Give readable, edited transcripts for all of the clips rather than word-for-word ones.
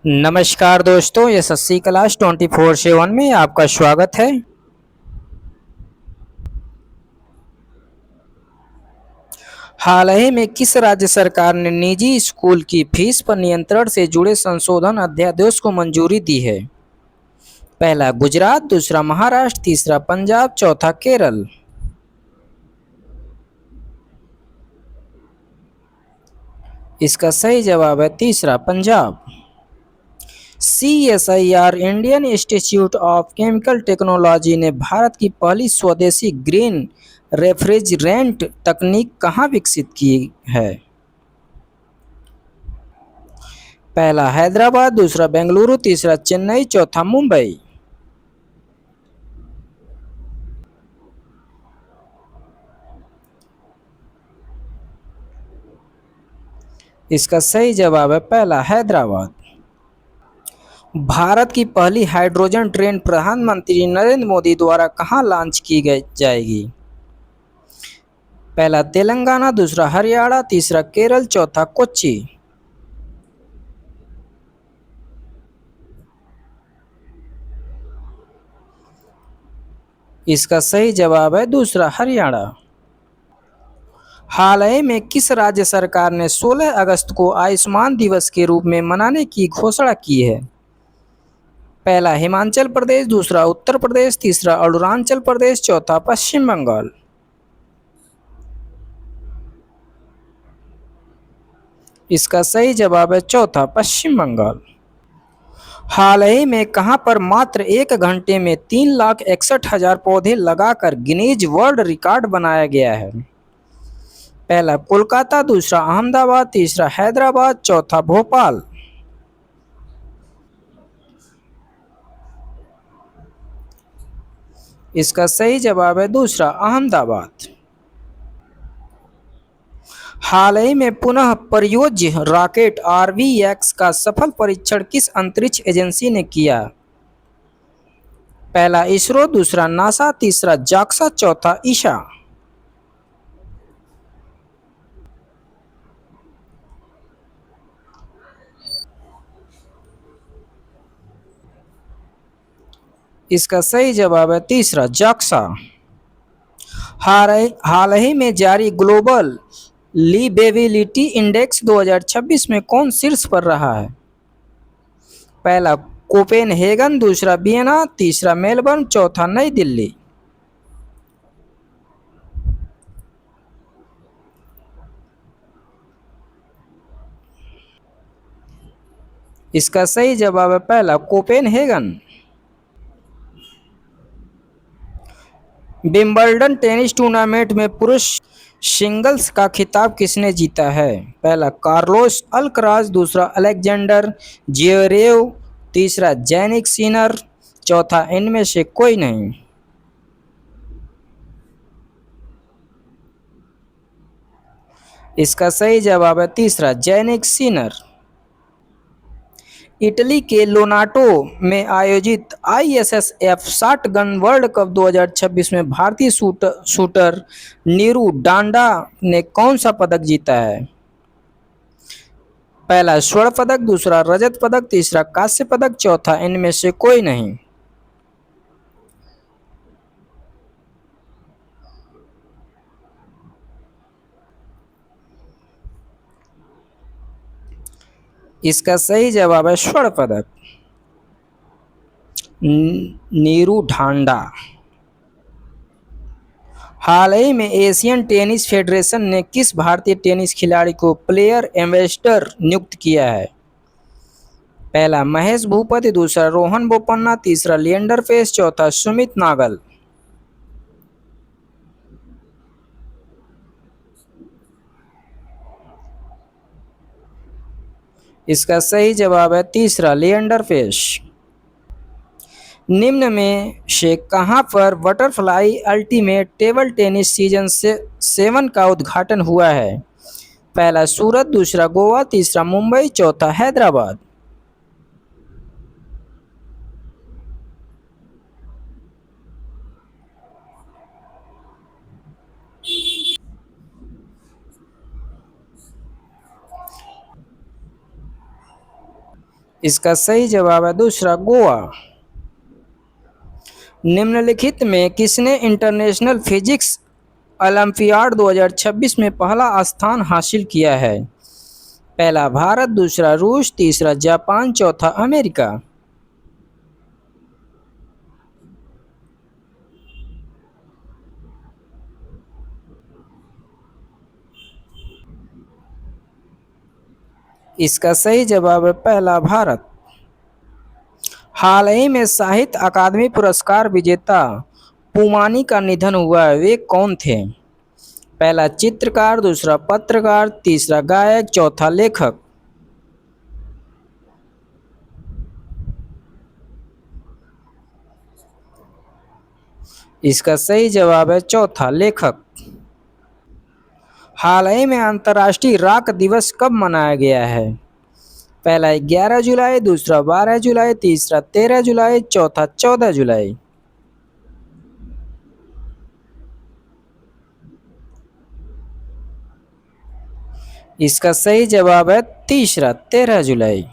नमस्कार दोस्तों, यशस्वी क्लास 24/7 में आपका स्वागत है। हाल ही में किस राज्य सरकार ने निजी स्कूल की फीस पर नियंत्रण से जुड़े संशोधन अध्यादेश को मंजूरी दी है? पहला गुजरात, दूसरा महाराष्ट्र, तीसरा पंजाब, चौथा केरल। इसका सही जवाब है तीसरा Punjab. CSIR Indian institute of chemical technology ने भारत की पहली स्वदेशी ग्रीन रेफ्रिजरेंट तकनीक कहाँ विकसित की है? पहला हैदराबाद, दूसरा बेंगलुरु, तीसरा चेन्नई, चौथा मुंबई। इसका सही जवाब है पहला हैदराबाद। भारत की पहली हाइड्रोजन ट्रेन प्रधानमंत्री नरेंद्र मोदी द्वारा कहाँ लॉन्च की गई जाएगी? पहला तेलंगाना, दूसरा हरियाणा, तीसरा केरल, चौथा कोच्चि। इसका सही जवाब है दूसरा हरियाणा। हाल ही में किस राज्य सरकार ने 16 अगस्त को आयुष्मान दिवस के रूप में मनाने की घोषणा की है? पहला हिमाचल प्रदेश, दूसरा उत्तर प्रदेश, तीसरा अरुणाचल प्रदेश, चौथा पश्चिम बंगाल। इसका सही जवाब है चौथा पश्चिम बंगाल। हाल ही में कहां पर मात्र 1 घंटे में 3,61,000 पौधे लगाकर गिनीज वर्ल्ड रिकॉर्ड बनाया गया है? पहला कोलकाता, दूसरा अहमदाबाद, तीसरा हैदराबाद, चौथा भोपाल। इसका सही जवाब है दूसरा अहमदाबाद। हाल ही में पुनः प्रयोज्य रॉकेट RV-X का सफल परीक्षण किस अंतरिक्ष एजेंसी ने किया? पहला इसरो, दूसरा नासा, तीसरा जाक्सा, चौथा ईसा। इसका सही जवाब है तीसरा जाक्सा। हाल ही में जारी ग्लोबल लिवेबिलिटी इंडेक्स 2026 में कौन शीर्ष पर रहा है? पहला कोपेनहेगन, दूसरा वियना, तीसरा मेलबर्न, चौथा नई दिल्ली। इसका सही जवाब है पहला कोपेनहेगन। विंबलडन टेनिस टूर्नामेंट में पुरुष सिंगल्स का खिताब किसने जीता है? पहला कार्लोस अल्कराज, दूसरा अलेक्जेंडर ज्वेरेव, तीसरा जैनिक सिनर, चौथा इनमें से कोई नहीं। इसका सही जवाब है तीसरा जैनिक सिनर। इटली के लोनाटो में आयोजित ISSF 60 गन वर्ल्ड कप 2026 में भारतीय शूटर नीरू डांडा ने कौन सा पदक जीता है? पहला स्वर्ण पदक, दूसरा रजत पदक, तीसरा कांस्य पदक, चौथा इनमें से कोई नहीं। इसका सही जवाब है स्वर्ण पदक। नीरू ढांडा। हाल ही में एशियन टेनिस फेडरेशन ने किस भारतीय टेनिस खिलाड़ी को प्लेयर एम्बेसडर नियुक्त किया है? पहला महेश भूपति, दूसरा रोहन बोपन्ना, तीसरा लिएंडर पेस, चौथा सुमित नागल। इसका सही जवाब है तीसरा लिएंडर पेस। निम्न में से कहां पर butterfly ultimate table tennis season 7 का उद्घाटन हुआ है? पहला सूरत, दूसरा गोवा, तीसरा मुंबई, चौथा हैदराबाद। इसका सही जवाब है दूसरा गोवा। निम्नलिखित में किसने इंटरनेशनल फिजिक्स ओलंपियाड 2026 में पहला स्थान हासिल किया है? पहला भारत, दूसरा रूस, तीसरा जापान, चौथा अमेरिका। इसका सही जवाब है पहला भारत। हाल ही में साहित्य अकादमी पुरस्कार विजेता पुमानी का निधन हुआ है, वे कौन थे? पहला चित्रकार, दूसरा पत्रकार, तीसरा गायक, चौथा लेखक। इसका सही जवाब है चौथा लेखक। हाल ही में अंतर्राष्ट्रीय रॉक दिवस कब मनाया गया है? पहला 11 जुलाई, दूसरा 12 जुलाई, तीसरा 13 जुलाई, चौथा 14 जुलाई। इसका सही जवाब है तीसरा 13 जुलाई।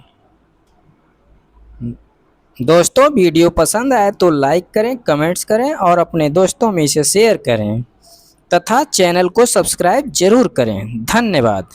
दोस्तों वीडियो पसंद आए तो लाइक करें, कमेंट्स करें और अपने दोस्तों में इसे शेयर करें तथा चैनल को सब्सक्राइब जरूर करें। धन्यवाद।